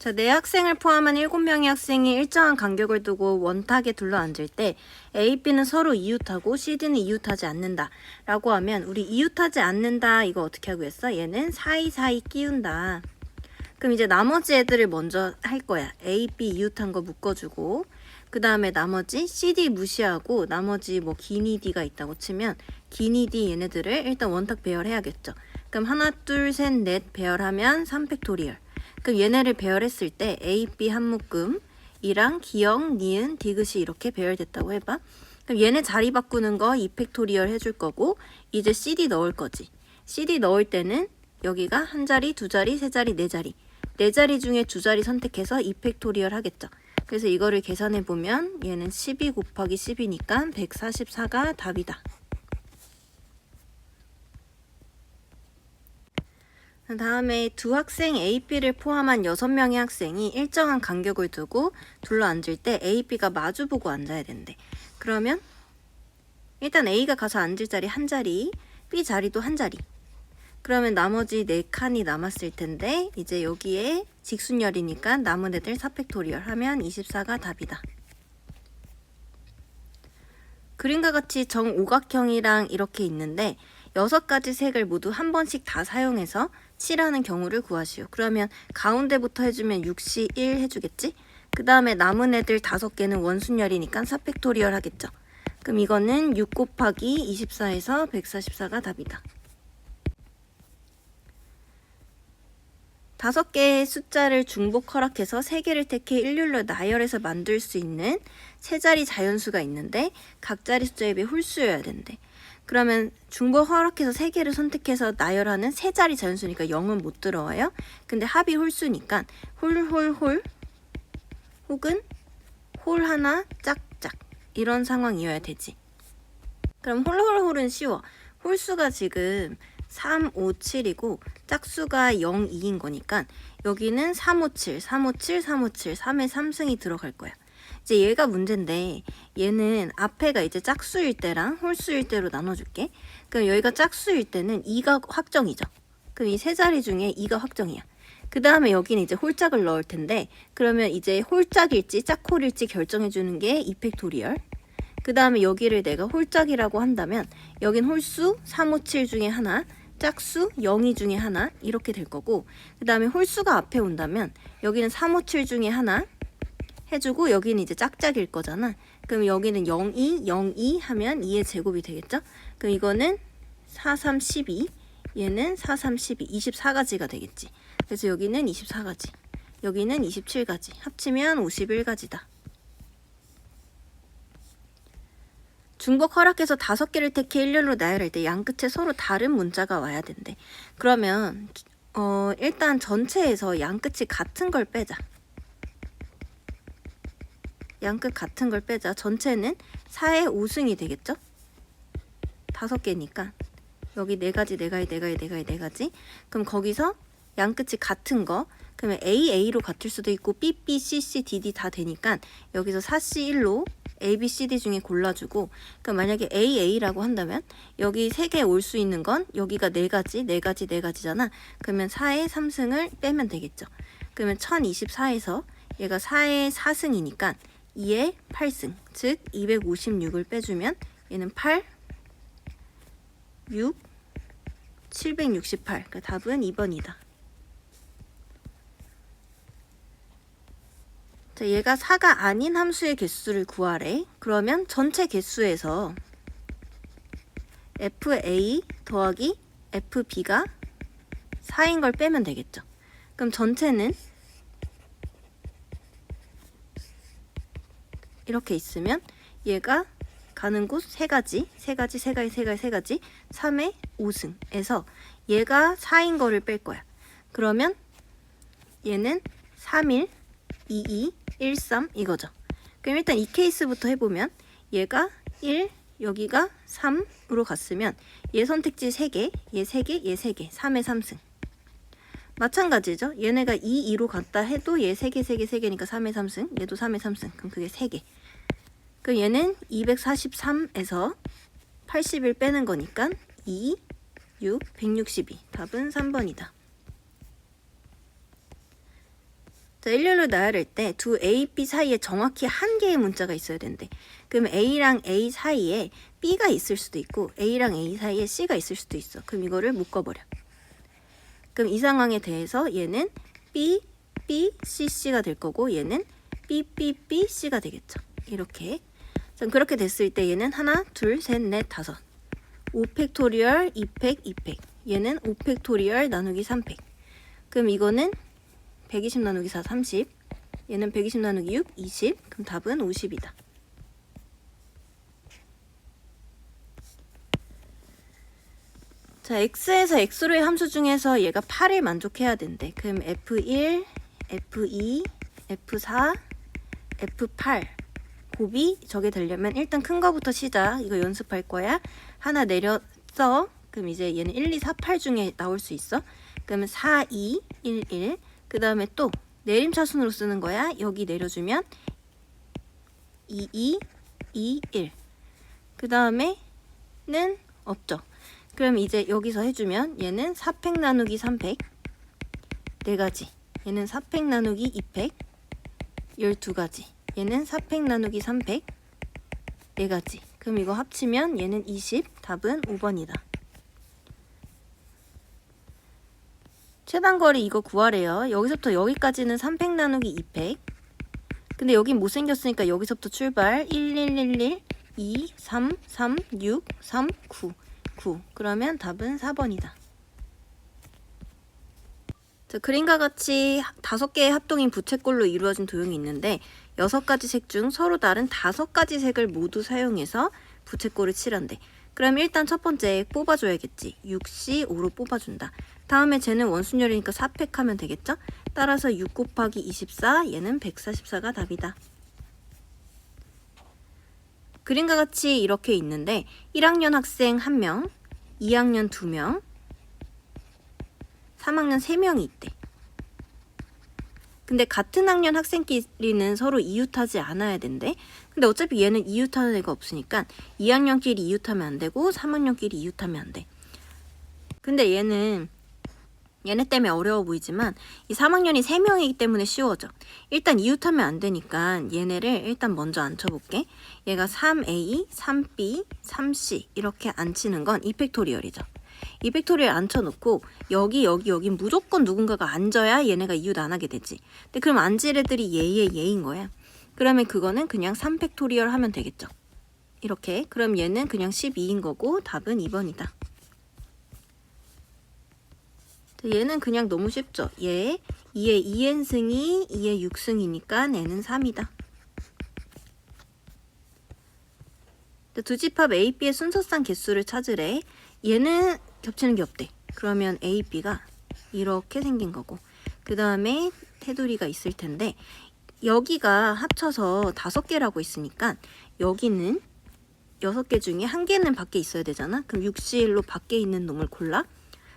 자, 네 학생을 포함한 7명의 학생이 일정한 간격을 두고 원탁에 둘러앉을 때 A, B는 서로 이웃하고 CD는 이웃하지 않는다 라고 하면 우리 이웃하지 않는다 이거 어떻게 하고 했어? 얘는 사이사이 끼운다. 그럼 이제 나머지 애들을 먼저 할 거야. A, B 이웃한 거 묶어주고 그 다음에 나머지 CD 무시하고 나머지 뭐 기니 D가 있다고 치면 기니 D 얘네들을 일단 원탁 배열해야겠죠. 그럼 하나, 둘, 셋, 넷 배열하면 3팩토리얼. 그럼 얘네를 배열했을 때 A, B 한 묶음 이랑 기역, 니은, 디귿이 이렇게 배열됐다고 해봐. 그럼 얘네 자리 바꾸는 거 2팩토리얼 해줄 거고 이제 CD 넣을 거지. CD 넣을 때는 여기가 한 자리, 두 자리, 세 자리, 네 자리. 네 자리 중에 두 자리 선택해서 2팩토리얼 하겠죠. 그래서 이거를 계산해 보면 얘는 12 곱하기 10이니까 144가 답이다. 다음에 두 학생 A, B를 포함한 6명의 학생이 일정한 간격을 두고 둘러앉을 때 A, B가 마주보고 앉아야 된대. 그러면 일단 A가 가서 앉을 자리 한 자리, B 자리도 한 자리. 그러면 나머지 4칸이 남았을 텐데 이제 여기에 직순열이니까 남은 애들 4팩토리얼 하면 24가 답이다. 그림과 같이 정오각형이랑 이렇게 있는데 6가지 색을 모두 한 번씩 다 사용해서 칠하는 경우를 구하시오. 그러면 가운데부터 해주면 6시 1 해주겠지? 그 다음에 남은 애들 5개는 원순열이니까 4팩토리얼 하겠죠. 그럼 이거는 6 곱하기 24에서 144가 답이다. 5개의 숫자를 중복 허락해서 3개를 택해 일률로 나열해서 만들 수 있는 세 자리 자연수가 있는데 각 자리 숫자에 비해 홀수여야 된대. 그러면 중복 허락해서 3개를 선택해서 나열하는 세 자리 자연수니까 0은 못 들어와요. 근데 합이 홀수니까 홀홀홀 혹은 홀 하나 짝짝 이런 상황이어야 되지. 그럼 홀홀홀은 쉬워. 홀수가 지금 3, 5, 7이고 짝수가 0, 2인 거니까 여기는 3, 5, 7, 3, 5, 7, 3, 5, 7, 3의 3승이 들어갈 거야. 이제 얘가 문제인데 얘는 앞에가 이제 짝수일 때랑 홀수일 때로 나눠줄게. 그럼 여기가 짝수일 때는 2가 확정이죠. 그럼 이 세 자리 중에 2가 확정이야. 그 다음에 여기는 이제 홀짝을 넣을 텐데 그러면 이제 홀짝일지 짝홀일지 결정해주는 게 2팩토리얼. 그 다음에 여기를 내가 홀짝이라고 한다면 여긴 홀수 3, 5, 7 중에 하나, 짝수 0, 2 중에 하나 이렇게 될 거고 그 다음에 홀수가 앞에 온다면 여기는 3, 5, 7 중에 하나 해주고 여기는 이제 짝짝일 거잖아. 그럼 여기는 0, 2, 0, 2 하면 2의 제곱이 되겠죠? 그럼 이거는 4, 3, 12 얘는 4, 3, 12 24가지가 되겠지. 그래서 여기는 24가지 여기는 27가지 합치면 51가지다. 중복 허락해서 5개를 택해 일렬로 나열할 때 양끝에 서로 다른 문자가 와야 된대. 그러면 일단 전체에서 양끝이 같은 걸 빼자. 양끝 같은 걸 빼자. 전체는 4의 5승이 되겠죠? 5개니까 여기 4가지, 4가지, 4가지, 4가지, 4가지. 그럼 거기서 양끝이 같은 거 그러면 A로 같을 수도 있고 B, B, C, C, D, D 다 되니까 여기서 4C1로 A, B, C, D 중에 골라주고 그럼 만약에 A라고 한다면 여기 3개 올 수 있는 건 여기가 4가지, 4가지, 4가지잖아. 그러면 4의 3승을 빼면 되겠죠. 그러면 1024에서 얘가 4의 4승이니까 2의 8승 즉 256을 빼주면 얘는 8, 6, 768 그 답은 2번이다. 자, 얘가 4가 아닌 함수의 개수를 구하래. 그러면 전체 개수에서 FA 더하기 FB가 4인 걸 빼면 되겠죠. 그럼 전체는 이렇게 있으면 얘가 가는 곳 3가지, 3가지, 3가지, 3가지, 3가지 3의 5승에서 얘가 4인 거를 뺄 거야. 그러면 얘는 3일 22, 13 이거죠. 그럼 일단 이 케이스부터 해보면 얘가 1, 여기가 3으로 갔으면 얘 선택지 3개, 얘 3개, 얘 3개, 3의 3승. 마찬가지죠. 얘네가 2, 2로 갔다 해도 얘 3개, 3개, 3개니까 3의 3승, 얘도 3의 3승. 그럼 그게 3개. 그럼 얘는 243에서 80을 빼는 거니까 2, 6, 162. 답은 3번이다. 자, 일렬로 나열할 때 두 A, B 사이에 정확히 한 개의 문자가 있어야 된대. 그럼 A랑 A 사이에 B가 있을 수도 있고 A랑 A 사이에 C가 있을 수도 있어. 그럼 이거를 묶어버려. 그럼 이 상황에 대해서 얘는 B, B, C, C가 될 거고 얘는 B, B, B, C가 되겠죠. 이렇게. 자, 그렇게 됐을 때 얘는 하나, 둘, 셋, 넷, 다섯. 5팩토리얼, 2팩, 2팩. 얘는 5팩토리얼 나누기 3팩. 그럼 이거는 120 나누기 4, 30. 얘는 120 나누기 6, 20. 그럼 답은 50이다. 자, x에서 x로의 함수 중에서 얘가 8을 만족해야 된대. 그럼 f1, f2, f4, f8 곱이 저게 되려면 일단 큰 거부터 시작. 이거 연습할 거야. 하나 내렸어. 그럼 이제 얘는 1, 2, 4, 8 중에 나올 수 있어. 그러면 4, 2, 1, 1. 그 다음에 또 내림차순으로 쓰는 거야. 여기 내려주면 2, 2, 2, 1. 그 다음에는 없죠. 그럼 이제 여기서 해주면 얘는 4팩 나누기 3팩 4가지. 얘는 4팩 나누기 2팩 12가지. 얘는 4팩 나누기 3팩 4가지. 그럼 이거 합치면 얘는 20. 답은 5번이다. 최단거리 이거 구하래요. 여기서부터 여기까지는 3팩 나누기 2팩. 근데 여긴 못생겼으니까 여기서부터 출발. 1, 1, 1, 1, 2, 3, 3, 6, 3, 9. 9. 그러면 답은 4번이다. 자, 그림과 같이 5개의 합동인 부채꼴로 이루어진 도형이 있는데 6가지 색 중 서로 다른 5가지 색을 모두 사용해서 부채꼴을 칠한대. 그럼 일단 첫 번째 뽑아줘야겠지. 6C5로 뽑아준다. 다음에 쟤는 원순열이니까 4팩 하면 되겠죠? 따라서 6 곱하기 24, 얘는 144가 답이다. 그림과 같이 이렇게 있는데 1학년 학생 1명, 2학년 2명, 3학년 3명이 있대. 근데 같은 학년 학생끼리는 서로 이웃하지 않아야 된대. 근데 어차피 얘는 이웃하는 애가 없으니까 2학년끼리 이웃하면 안 되고 3학년끼리 이웃하면 안 돼. 근데 얘네 때문에 어려워 보이지만 이 3학년이 3명이기 때문에 쉬워져. 일단 이웃하면 안 되니까 얘네를 일단 먼저 앉혀볼게. 얘가 3A, 3B, 3C 이렇게 앉히는 건 2팩토리얼이죠. 2팩토리얼 앉혀놓고 여기 무조건 누군가가 앉아야 얘네가 이웃 안 하게 되지. 근데 그럼 앉을 애들이 얘인 거야. 그러면 그거는 그냥 3팩토리얼 하면 되겠죠. 이렇게. 그럼 얘는 그냥 12인 거고 답은 2번이다. 얘는 그냥 너무 쉽죠. 얘 2의 2n승이 2의 6승이니까 얘는 3이다. 두 집합 A, B의 순서상 개수를 찾으래. 얘는 겹치는 게 없대. 그러면 A, B가 이렇게 생긴 거고 그 다음에 테두리가 있을 텐데 여기가 합쳐서 5개라고 있으니까 여기는 6개 중에 1개는 밖에 있어야 되잖아. 그럼 6C1로 밖에 있는 놈을 골라.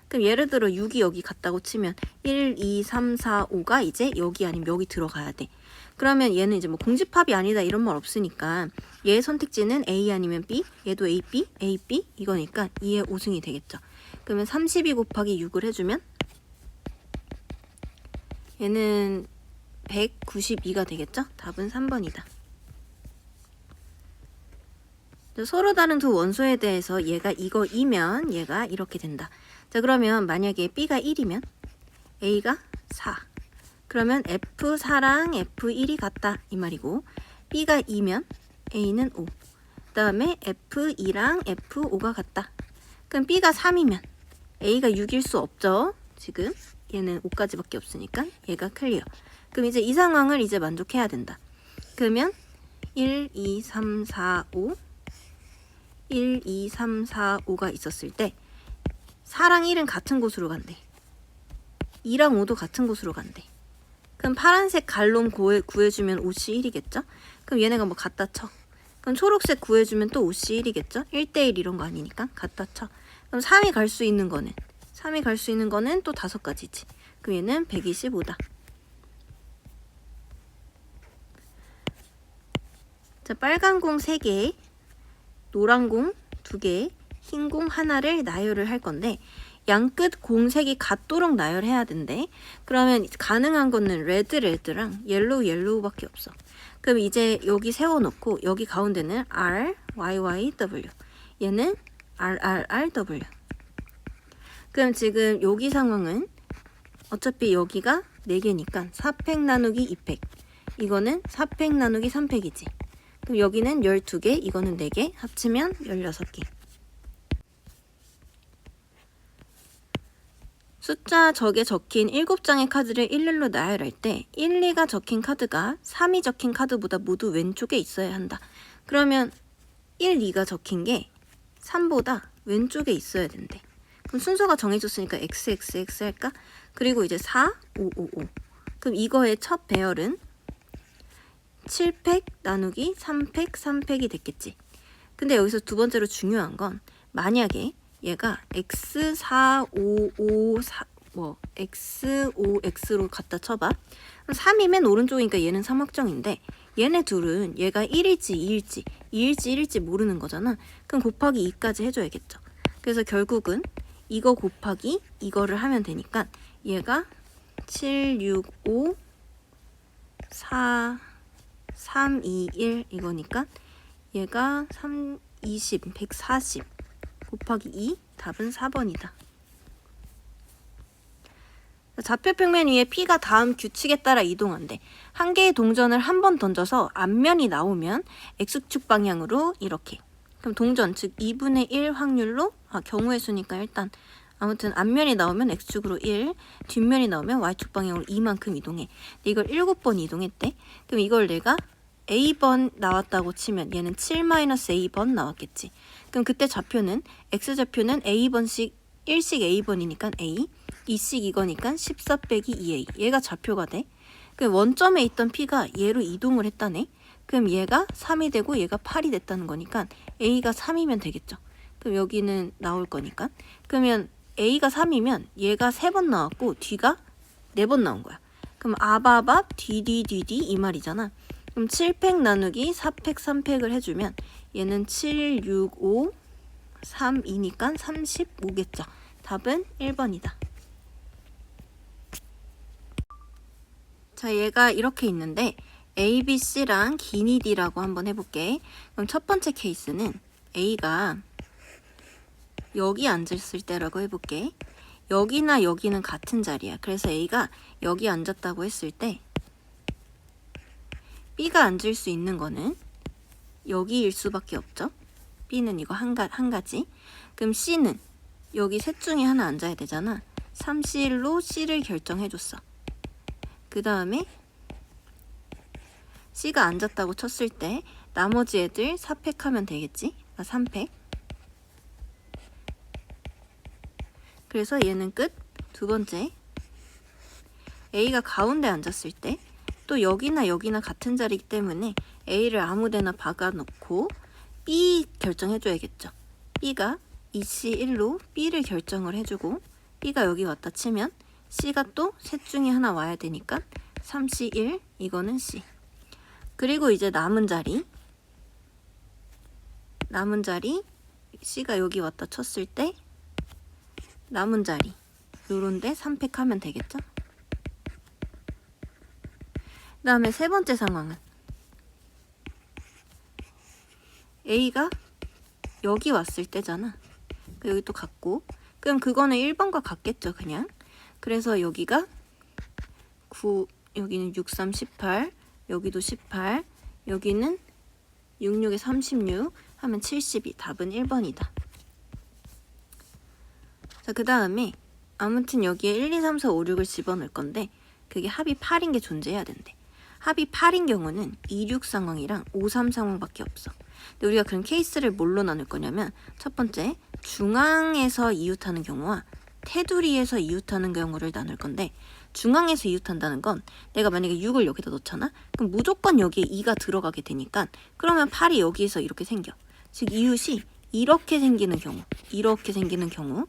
그럼 예를 들어 6이 여기 갔다고 치면 1, 2, 3, 4, 5가 이제 여기 아니면 여기 들어가야 돼. 그러면 얘는 이제 뭐 공집합이 아니다 이런 말 없으니까 얘의 선택지는 A 아니면 B, 얘도 A, B, A, B 이거니까 2의 5승이 되겠죠. 그러면 32 곱하기 6을 해주면 얘는 192가 되겠죠? 답은 3번이다. 서로 다른 두 원소에 대해서 얘가 이거이면 얘가 이렇게 된다. 자, 그러면 만약에 B가 1이면 A가 4. 그러면 F4랑 F1이 같다 이 말이고 B가 2면 A는 5. 그 다음에 F2랑 F5가 같다. 그럼 B가 3이면 A가 6일 수 없죠. 지금 얘는 5까지밖에 없으니까 얘가 클리어. 그럼 이제 이 상황을 이제 만족해야 된다. 그러면 1, 2, 3, 4, 5 1, 2, 3, 4, 5가 있었을 때 4랑 1은 같은 곳으로 간대. 2랑 5도 같은 곳으로 간대. 그럼 파란색 갈놈 구해주면 5C1이겠죠? 그럼 얘네가 뭐 갖다 쳐. 그럼 초록색 구해주면 또 5C1이겠죠? 1대1 이런 거 아니니까 갖다 쳐. 그럼 3이 갈 수 있는 거는 또 5가지지. 그럼 얘는 125다. 자, 빨간 공 3개, 노란 공 2개, 흰 공 하나를 나열을 할 건데 양끝 공색이 같도록 나열해야 된대. 그러면 가능한 거는 레드랑 옐로우밖에 없어. 그럼 이제 여기 세워놓고 여기 가운데는 R, W. 얘는 W. 그럼 지금 여기 상황은 어차피 여기가 4개니까 4팩 나누기 2팩. 이거는 4팩 나누기 3팩이지. 그럼 여기는 12개, 이거는 4개, 합치면 16개. 숫자 적에 적힌 7장의 카드를 일렬로 나열할 때 1, 2가 적힌 카드가 3이 적힌 카드보다 모두 왼쪽에 있어야 한다. 그러면 1, 2가 적힌 게 3보다 왼쪽에 있어야 된대. 그럼 순서가 정해졌으니까 XXX 할까? 그리고 이제 4, 5, 5, 5. 그럼 이거의 첫 배열은 7팩 나누기 3팩, 3팩이 됐겠지. 근데 여기서 두 번째로 중요한 건 만약에 얘가 X4, 5, 5, 4, X, 5, X로 갖다 쳐봐. 3이 맨 오른쪽이니까 얘는 3확정인데 얘네 둘은 얘가 1일지 2일지 2일지 1일지 모르는 거잖아. 그럼 곱하기 2까지 해줘야겠죠. 그래서 결국은 이거 곱하기 이거를 하면 되니까 얘가 7, 6, 5, 4, 3, 2, 1 이거니까 얘가 3, 20, 140 곱하기 2 답은 4번이다. 좌표 평면 위에 P가 다음 규칙에 따라 이동한대. 한 개의 동전을 한 번 던져서 앞면이 나오면 X축 방향으로 이렇게. 그럼 동전 즉 2분의 1 확률로 경우의 수니까 일단 아무튼 앞면이 나오면 X축으로 1, 뒷면이 나오면 Y축 방향으로 2만큼 이동해. 근데 이걸 7번 이동했대. 그럼 이걸 내가 A번 나왔다고 치면 얘는 7-A번 나왔겠지. 그럼 그때 좌표는 X좌표는 A번씩 1씩 A번이니까 A, 2씩 이거니까 14 빼기 2A. 얘가 좌표가 돼. 그럼 원점에 있던 P가 얘로 이동을 했다네. 그럼 얘가 3이 되고 얘가 8이 됐다는 거니까 A가 3이면 되겠죠. 그럼 여기는 나올 거니까. 그러면 A가 3이면 얘가 3번 나왔고 뒤가 4번 나온 거야. 그럼 아바밥 디디디디 이 말이잖아. 그럼 7팩 나누기 4팩 3팩을 해주면 얘는 7, 6, 5, 3, 2니까 35겠죠. 답은 1번이다. 자, 얘가 이렇게 있는데 A, B, C랑 기니 D라고 한번 해볼게. 그럼 첫 번째 케이스는 A가 여기 앉았을 때라고 해볼게. 여기나 여기는 같은 자리야. 그래서 A가 여기 앉았다고 했을 때 B가 앉을 수 있는 거는 여기일 수밖에 없죠. B는 이거 한 가지. 그럼 C는 여기 셋 중에 하나 앉아야 되잖아. 3C1로 C를 결정해줬어. 그 다음에 C가 앉았다고 쳤을 때 나머지 애들 4팩 하면 되겠지? 3팩. 그래서 얘는 끝. 두 번째, A가 가운데 앉았을 때 또 여기나 여기나 같은 자리이기 때문에 A를 아무데나 박아놓고 B 결정해줘야겠죠. B가 2C1로 B를 결정을 해주고 B가 여기 왔다 치면 C가 또 셋 중에 하나 와야 되니까 3C1 이거는 C. 그리고 이제 남은 자리 C가 여기 왔다 쳤을 때 남은 자리 요런데 3팩 하면 되겠죠. 그 다음에 세 번째 상황은 A가 여기 왔을 때잖아. 여기 또 같고 그럼 그거는 1번과 같겠죠 그냥. 그래서 여기가 9, 여기는 6, 3, 18, 여기도 18, 여기는 6, 6에 36 하면 72. 답은 1번이다. 자, 그 다음에 아무튼 여기에 1, 2, 3, 4, 5, 6을 집어넣을 건데 그게 합이 8인 게 존재해야 된대. 합이 8인 경우는 2, 6 상황이랑 5, 3 상황밖에 없어. 근데 우리가 그럼 케이스를 뭘로 나눌 거냐면 첫 번째, 중앙에서 이웃하는 경우와 테두리에서 이웃하는 경우를 나눌 건데 중앙에서 이웃한다는 건 내가 만약에 6을 여기다 넣잖아? 그럼 무조건 여기에 2가 들어가게 되니까 그러면 8이 여기에서 이렇게 생겨. 즉 이웃이 이렇게 생기는 경우, 이렇게 생기는 경우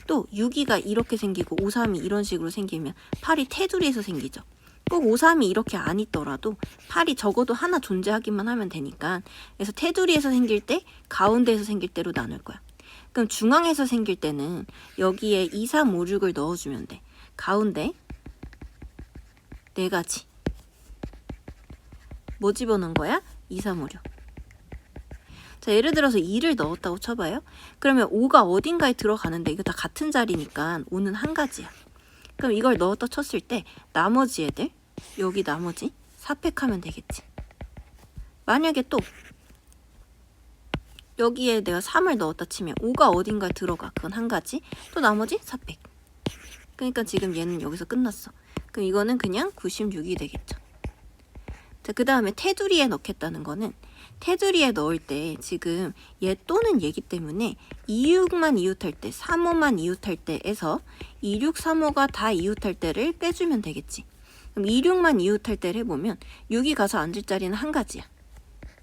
또 6이가 이렇게 생기고 5, 3이 이런 식으로 생기면 8이 테두리에서 생기죠. 꼭 5, 3이 이렇게 안 있더라도 8이 적어도 하나 존재하기만 하면 되니까 그래서 테두리에서 생길 때 가운데에서 생길 때로 나눌 거야. 그럼 중앙에서 생길 때는 여기에 2, 3, 5, 6을 넣어주면 돼. 가운데 4가지. 뭐 집어넣은 거야? 2, 3, 5, 6. 자, 예를 들어서 2를 넣었다고 쳐봐요. 그러면 5가 어딘가에 들어가는데 이거 다 같은 자리니까 5는 한 가지야. 그럼 이걸 넣었다 쳤을 때 나머지 애들, 여기 나머지 삽획하면 되겠지. 만약에 또 여기에 내가 3을 넣었다 치면 5가 어딘가에 들어가. 그건 한 가지. 또 나머지 삽획. 그러니까 지금 얘는 여기서 끝났어. 그럼 이거는 그냥 96이 되겠죠. 자, 그 다음에 테두리에 넣겠다는 거는 테두리에 넣을 때 지금 얘 또는 얘기 때문에 26만 이웃할 때, 35만 이웃할 때에서 26, 35가 다 이웃할 때를 빼주면 되겠지. 그럼 26만 이웃할 때를 해보면 6이 가서 앉을 자리는 한 가지야.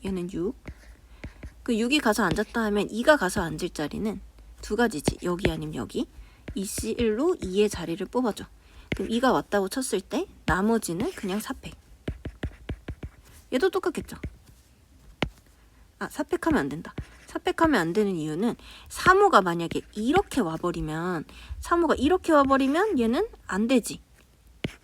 얘는 6. 그 6이 가서 앉았다 하면 2가 가서 앉을 자리는 두 가지지. 여기 아니면 여기. EC1로 2의 자리를 뽑아줘. 그럼 2가 왔다고 쳤을 때 나머지는 그냥 삽획. 얘도 똑같겠죠. 아, 삽획하면 안 된다. 삽획하면 안 되는 이유는 3호가 만약에 이렇게 와버리면 3호가 이렇게 와버리면 얘는 안 되지.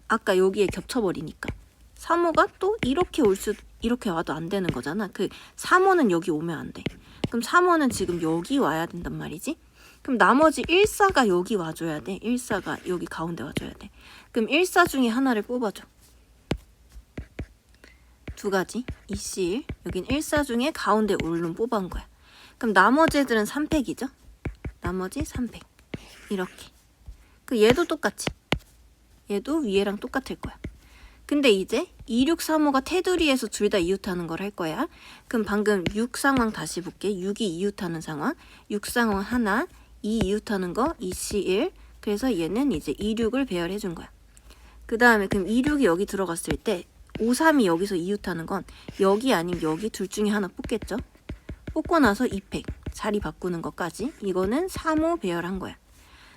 아까 여기에 겹쳐버리니까 3호가 또 이렇게 와도 안 되는 거잖아. 그 3호는 여기 오면 안 돼. 그럼 3호는 지금 여기 와야 된단 말이지. 그럼 나머지 1사가 여기 와줘야 돼. 1사가 여기 가운데 와줘야 돼. 그럼 1사 중에 하나를 뽑아줘. 두 가지. EC1. 여긴 1사 중에 가운데 올룸 뽑아온 거야. 그럼 나머지 애들은 3팩이죠. 나머지 3팩. 이렇게. 그 얘도 똑같이. 얘도 위에랑 똑같을 거야. 근데 이제 2635가 테두리에서 둘 다 이웃하는 걸 할 거야. 그럼 방금 6 상황 다시 볼게. 6이 이웃하는 상황. 6 상황 하나. 2 이웃하는 거 EC1. 그래서 얘는 이제 26을 배열해 준 거야. 그 다음에 그럼 26이 여기 들어갔을 때 5, 3이 여기서 이웃하는 건 여기 아니면 여기 둘 중에 하나 뽑겠죠. 뽑고 나서 2팩. 자리 바꾸는 것까지. 이거는 3호 배열한 거야.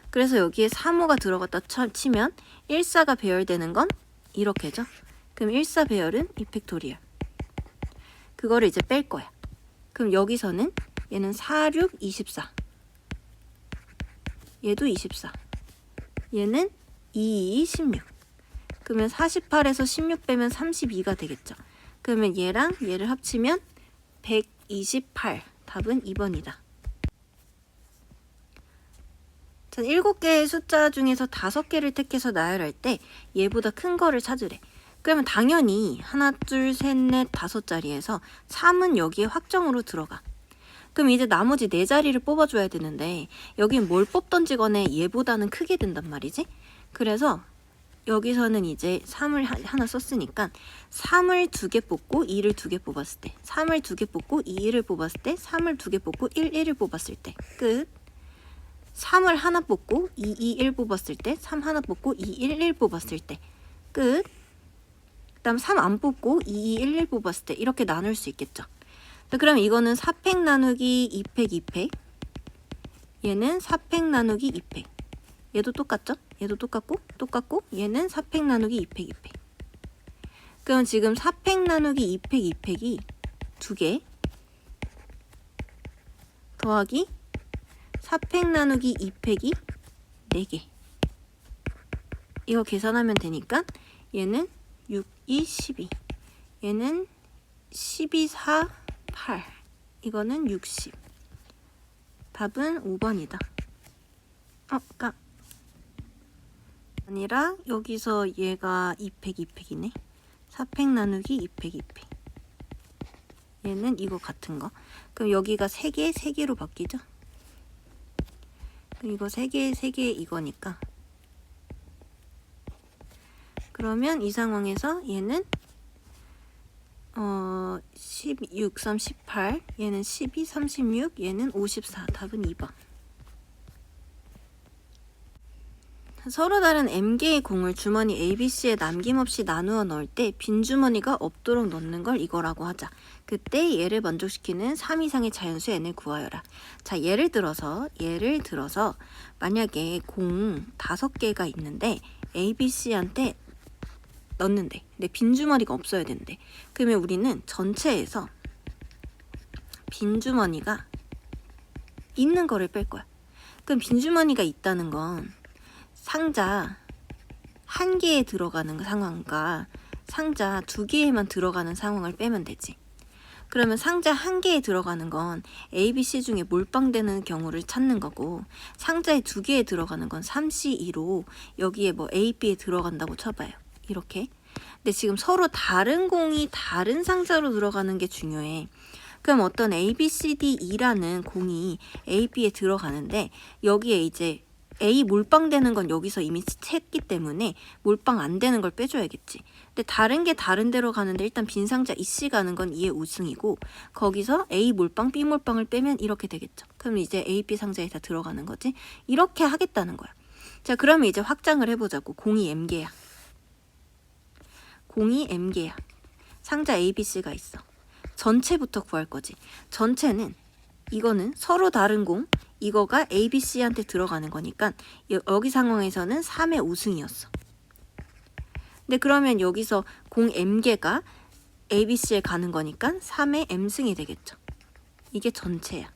그래서 여기에 3호가 들어갔다 치면 1사가 배열되는 건 이렇게죠. 그럼 1사 배열은 2팩토리얼. 그거를 이제 뺄 거야. 그럼 여기서는 얘는 4, 6, 24. 얘도 24. 얘는 2, 2, 16. 그러면 48에서 16 빼면 32가 되겠죠. 그러면 얘랑 얘를 합치면 128. 답은 2번이다. 자, 7개의 숫자 중에서 5개를 택해서 나열할 때 얘보다 큰 거를 찾으래. 그러면 당연히 하나, 둘, 셋, 넷, 5자리에서 3은 여기에 확정으로 들어가. 그럼 이제 나머지 4자리를 뽑아줘야 되는데 여긴 뭘 뽑던지 간에 얘보다는 크게 된단 말이지. 그래서 여기서는 이제 3을 하나 썼으니까 3을 2개 뽑고 2를 2개 뽑았을 때 3을 2개 뽑고 2, 1을 뽑았을 때 3을 2개 뽑고 1, 1을 뽑았을 때 끝. 3을 하나 뽑고 2, 2, 1 뽑았을 때 3 하나 뽑고 2, 1, 1 뽑았을 때 끝. 그 다음 3 안 뽑고 2, 2, 1, 1 뽑았을 때 이렇게 나눌 수 있겠죠. 그럼 이거는 4팩 나누기 2팩 2팩. 얘는 4팩 나누기 2팩. 얘도 똑같죠? 얘도 똑같고 얘는 4팩 나누기 2팩 2팩. 그럼 지금 4팩 나누기 2팩 2팩이 2개 더하기 4팩 나누기 2팩이 4개. 이거 계산하면 되니까 얘는 6, 2, 12. 얘는 12, 4, 8. 이거는 60. 답은 5번이다. 아니라 여기서 얘가 2팩 2팩이네. 4팩 나누기 2팩 2팩. 얘는 이거 같은 거. 그럼 여기가 3개 3개로 바뀌죠. 그럼 이거 3개 3개 이거니까. 그러면 이 상황에서 얘는 16, 3, 18. 얘는 12, 36. 얘는 54. 답은 2번. 서로 다른 m개의 공을 주머니 ABC에 남김없이 나누어 넣을 때 빈 주머니가 없도록 넣는 걸 이거라고 하자. 그때 얘를 만족시키는 3 이상의 자연수 n을 구하여라. 자, 예를 들어서 만약에 공 5개가 있는데 ABC한테 넣는데 근데 빈 주머니가 없어야 되는데 그러면 우리는 전체에서 빈 주머니가 있는 거를 뺄 거야. 그럼 빈주머니가 있다는 건 상자 한 개에 들어가는 상황과 상자 두 개에만 들어가는 상황을 빼면 되지. 그러면 상자 한 개에 들어가는 건 A, B, C 중에 몰빵되는 경우를 찾는 거고, 상자에 두 개에 들어가는 건 3C2로 여기에 뭐 A, B에 들어간다고 쳐봐요. 이렇게. 근데 지금 서로 다른 공이 다른 상자로 들어가는 게 중요해. 그럼 어떤 A, B, C, D, E라는 공이 A, B에 들어가는데 여기에 이제 A 몰빵되는 건 여기서 이미 챘기 때문에 몰빵 안 되는 걸 빼줘야겠지. 근데 다른 게 다른 데로 가는데 일단 빈 상자 EC 가는 건 E의 우승이고, 거기서 A 몰빵, B 몰빵을 빼면 이렇게 되겠죠. 그럼 이제 A, B 상자에 다 들어가는 거지. 이렇게 하겠다는 거야. 자, 그러면 이제 확장을 해보자고. 공이 M개야. 공이 M개야. 상자 A, B, C가 있어. 전체부터 구할 거지. 전체는 이거는 서로 다른 공, 이거가 A, B, C한테 들어가는 거니까 여기 상황에서는 3의 우승이었어. 근데 그러면 여기서 공 M개가 A, B, C에 가는 거니까 3의 M승이 되겠죠. 이게 전체야.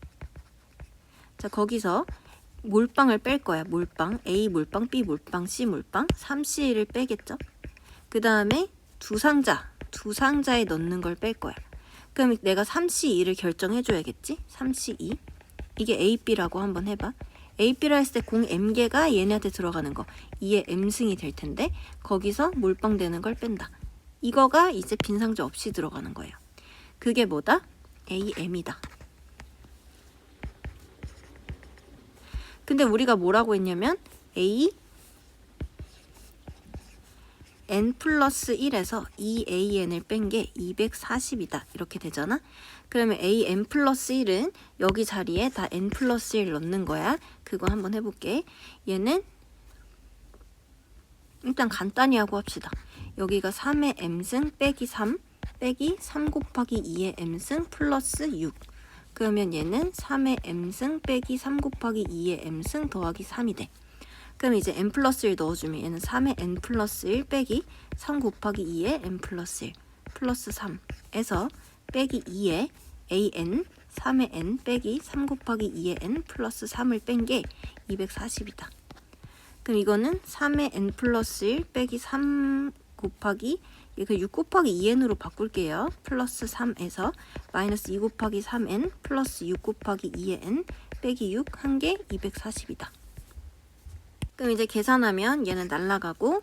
자, 거기서 몰빵을 뺄 거야. 몰빵. A 몰빵, B 몰빵, C 몰빵, 3C를 빼겠죠. 그 다음에 두 상자에 넣는 걸 뺄 거야. 그럼 내가 3C2를 결정해줘야겠지? 3C2. 이게 A, B라고 한번 해봐. A, B라 했을 때 공 M개가 얘네한테 들어가는 거 2의 M승이 될 텐데 거기서 몰빵되는 걸 뺀다. 이거가 이제 빈 상자 없이 들어가는 거예요. 그게 뭐다? AM이다. 근데 우리가 뭐라고 했냐면 A n 플러스 1에서 2an을 뺀 게 240이다. 이렇게 되잖아. 그러면 an 플러스 1은 여기 자리에 다 n 플러스 1 넣는 거야. 그거 한번 해볼게. 얘는 일단 간단히 하고 합시다. 여기가 3의 m승 빼기 3 빼기 3 곱하기 2의 m승 플러스 6. 그러면 얘는 3의 m승 빼기 3 곱하기 2의 m승 더하기 3이 돼. 그럼 이제 n 플러스 1 넣어주면 얘는 3의 n 플러스 1 빼기 3 곱하기 2의 n 플러스 1 플러스 3에서 빼기 2의 an 3의 n 빼기 3 곱하기 2의 n 플러스 3을 뺀 게 240이다. 그럼 이거는 3의 n 플러스 1 빼기 3 곱하기 이거 6 곱하기 2n으로 바꿀게요. 플러스 3에서 마이너스 2 곱하기 3n 플러스 6 곱하기 2의 n 빼기 6 한 게 240이다. 그럼 이제 계산하면 얘는 날라가고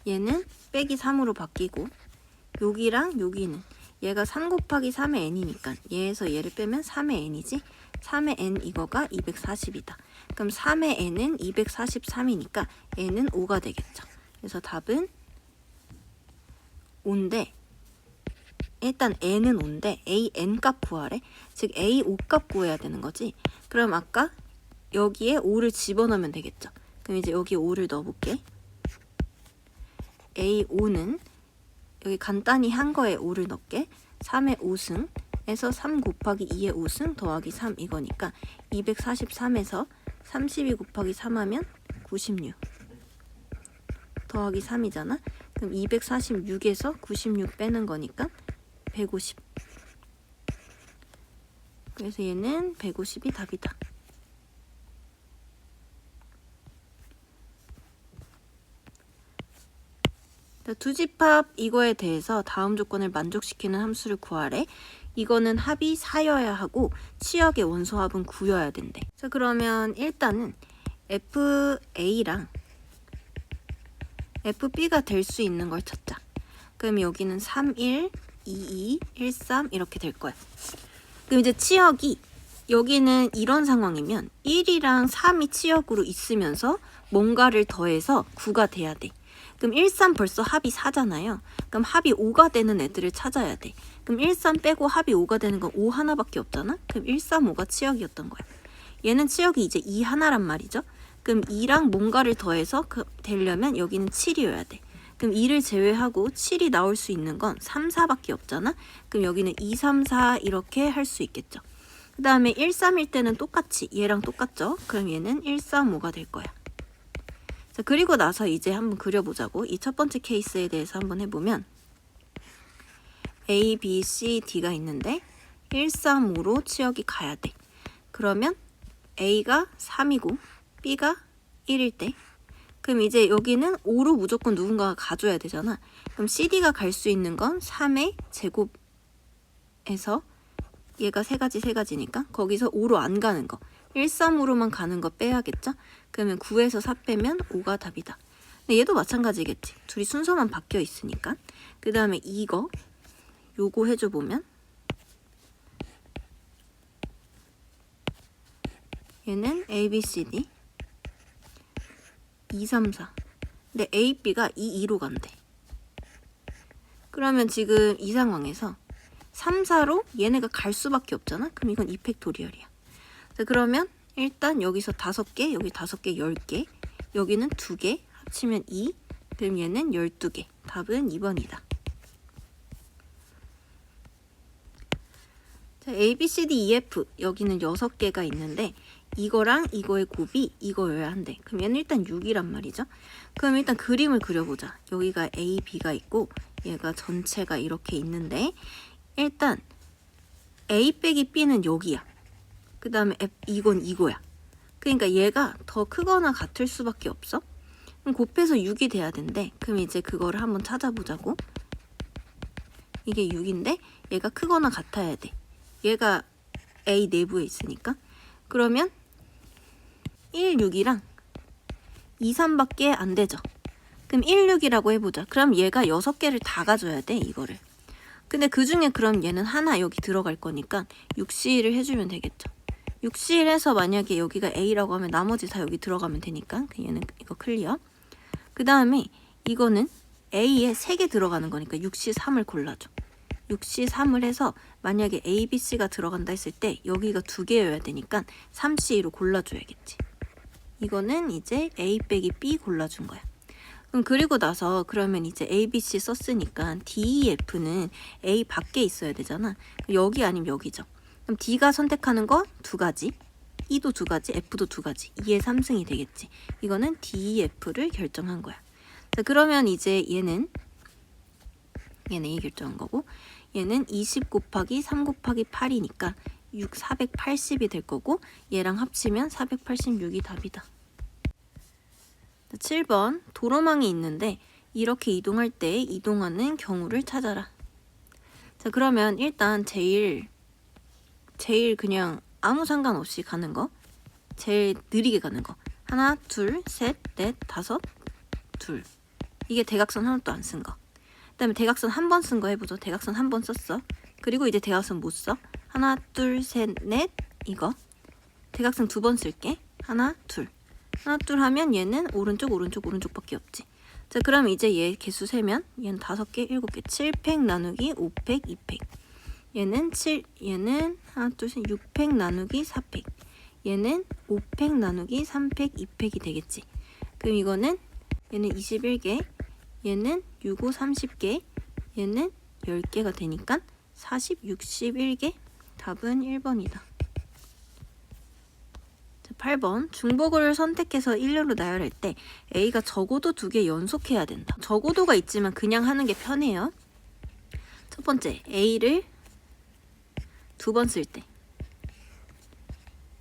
얘는 빼기 3으로 바뀌고 여기랑 여기는 얘가 3 곱하기 3의 n이니까 얘에서 얘를 빼면 3의 n이지. 3의 n 이거가 240이다. 그럼 3의 n은 243이니까 n은 5가 되겠죠. 그래서 답은 5인데 일단 n은 5인데 an 값 구하래. 즉 a 5 값 구해야 되는 거지. 그럼 아까 여기에 5를 집어넣으면 되겠죠. 그럼 이제 여기에 5를 넣어볼게. a 5는 여기 간단히 한 거에 5를 넣게. 3의 5승에서 3 곱하기 2의 5승 더하기 3 이거니까 243에서 32 곱하기 3 하면 96 더하기 3이잖아. 그럼 246에서 96 빼는 거니까 150. 그래서 얘는 150이 답이다. 두집합 이거에 대해서 다음 조건을 만족시키는 함수를 구하래. 이거는 합이 4여야 하고 치역의 원소합은 9여야 된대. 자, 그러면 일단은 FA랑 FB가 될 수 있는 걸 찾자. 그럼 여기는 31, 22, 13 이렇게 될 거야. 그럼 이제 치역이 여기는 이런 상황이면 1이랑 3이 치역으로 있으면서 뭔가를 더해서 9가 돼야 돼. 그럼 1, 3 벌써 합이 4잖아요. 그럼 합이 5가 되는 애들을 찾아야 돼. 그럼 1, 3 빼고 합이 5가 되는 건 5 하나밖에 없잖아. 그럼 1, 3, 5가 치역이었던 거야. 얘는 치역이 이제 2 하나란 말이죠. 그럼 2랑 뭔가를 더해서 되려면 여기는 7이어야 돼. 그럼 2를 제외하고 7이 나올 수 있는 건 3, 4밖에 없잖아. 그럼 여기는 2, 3, 4 이렇게 할 수 있겠죠. 그 다음에 1, 3일 때는 똑같이 얘랑 똑같죠. 그럼 얘는 1, 3, 5가 될 거야. 자, 그리고 나서 이제 한번 그려보자고. 이 첫 번째 케이스에 대해서 한번 해보면 A, B, C, D가 있는데 1, 3, 5로 치역이 가야 돼. 그러면 A가 3이고 B가 1일 때, 그럼 이제 여기는 5로 무조건 누군가가 가줘야 되잖아. 그럼 CD가 갈 수 있는 건 3의 제곱에서 얘가 세 가지니까 거기서 5로 안 가는 거 1, 3으로만 가는 거 빼야겠죠? 그러면 9에서 4 빼면 5가 답이다. 근데 얘도 마찬가지겠지. 둘이 순서만 바뀌어 있으니까. 그 다음에 요거 해줘보면 얘는 A, B, C, D 2, 3, 4 근데 A, B가 2, 2로 간대. 그러면 지금 이 상황에서 3, 4로 얘네가 갈 수밖에 없잖아. 그럼 이건 이펙토리얼이야. 자, 그러면 일단 여기서 5개, 여기 5개, 10개, 여기는 2개, 합치면 2, 그럼 얘는 12개. 답은 2번이다. 자, A, B, C, D, E, F 여기는 6개가 있는데 이거랑 이거의 곱이 이거여야 한대. 그럼 얘는 일단 6이란 말이죠. 그럼 일단 그림을 그려보자. 여기가 A, B가 있고 얘가 전체가 이렇게 있는데 일단 A 빼기 B는 여기야. 그 다음에 이건 이거야. 그러니까 얘가 더 크거나 같을 수밖에 없어. 그럼 곱해서 6이 돼야 된대. 그럼 이제 그거를 한번 찾아보자고. 이게 6인데 얘가 크거나 같아야 돼. 얘가 A 내부에 있으니까. 그러면 1, 6이랑 2, 3밖에 안 되죠. 그럼 1, 6이라고 해보자. 그럼 얘가 6개를 다 가져야 돼, 이거를. 근데 그 중에 그럼 얘는 하나 여기 들어갈 거니까 6C를 해주면 되겠죠. 6C를 해서 만약에 여기가 A라고 하면 나머지 다 여기 들어가면 되니까 얘는 이거 클리어. 그 다음에 이거는 A에 3개 들어가는 거니까 6C, 3을 골라줘. 6C, 3을 해서 만약에 A, B, C가 들어간다 했을 때 여기가 2개여야 되니까 3C로 골라줘야겠지. 이거는 이제 A 빼기 B 골라준 거야. 그럼 그리고 나서 그러면 이제 A, B, C 썼으니까 D, E, F는 A 밖에 있어야 되잖아. 여기 아니면 여기죠. 그럼 D가 선택하는 거 2가지, E도 2가지, F도 2가지. 2의 3승이 되겠지. 이거는 D, E, F를 결정한 거야. 자, 그러면 이제 얘는 A 결정한 거고 얘는 20 곱하기 3 곱하기 8이니까 480이 될 거고 얘랑 합치면 486이 답이다. 7번 도로망이 있는데 이렇게 이동할 때 이동하는 경우를 찾아라. 자, 그러면 일단 제일 그냥 아무 상관없이 가는 거, 제일 느리게 가는 거. 하나, 둘, 셋, 넷, 다섯, 둘. 이게 대각선 하나도 안 쓴 거. 그다음에 대각선 한 번 쓴 거 해보죠. 대각선 한 번 썼어. 그리고 이제 대각선 못 써. 하나, 둘, 셋, 넷, 이거. 대각선 2번 쓸게. 하나, 둘. 하나, 둘 하면 얘는 오른쪽밖에 없지. 자, 그럼 이제 얘 개수 세면 얘는 5개, 7개. 7팩 나누기 5팩, 2팩. 얘는 하나, 둘, 셋, 6팩 나누기 4팩. 얘는 5팩 나누기 3팩, 2팩이 되겠지. 그럼 이거는 얘는 21개, 얘는 6, 5, 30개, 얘는 10개가 되니까 40, 61개. 답은 1번이다. 8번 중복을 선택해서 일렬로 나열할 때 A가 적어도 2개 연속해야 된다. 적어도가 있지만 그냥 하는 게 편해요. 첫 번째, A를 2번 쓸 때,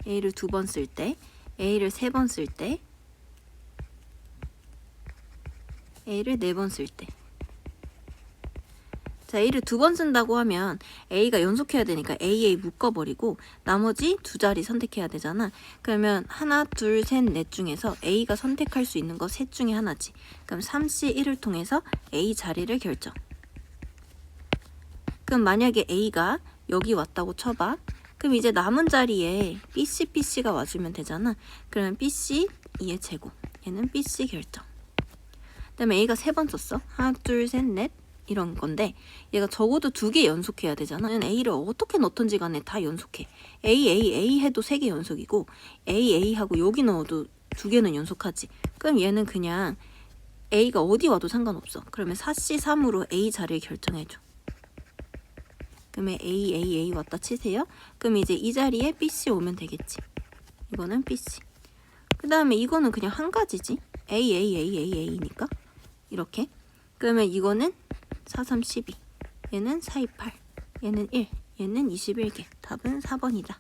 A를 2번 쓸 때, A를 3번 쓸 때, A를 4번 쓸 때. 자, A를 2번 쓴다고 하면 A가 연속해야 되니까 A 묶어버리고 나머지 2자리 선택해야 되잖아. 그러면 하나, 둘, 셋, 넷 중에서 A가 선택할 수 있는 거 셋 중에 하나지. 그럼 3C1을 통해서 A 자리를 결정. 그럼 만약에 A가 여기 왔다고 쳐봐. 그럼 이제 남은 자리에 BC, PC가 와주면 되잖아. 그러면 BC 2의 제곱. 얘는 BC 결정. 그 다음에 A가 3번 썼어. 하나, 둘, 셋, 넷. 이런 건데 얘가 적어도 2개 연속해야 되잖아. A를 어떻게 넣던지 간에 다 연속해. A 해도 3개 연속이고 A 하고 여기 넣어도 2개는 연속하지. 그럼 얘는 그냥 A가 어디 와도 상관없어. 그러면 4C3으로 A 자리를 결정해줘. 그러면 A 왔다 치세요. 그럼 이제 이 자리에 BC 오면 되겠지. 이거는 BC. 그 다음에 이거는 그냥 한 가지지. A니까 이렇게. 그러면 이거는 4, 3, 12. 얘는 428, 얘는 1, 얘는 21개. 답은 4번이다.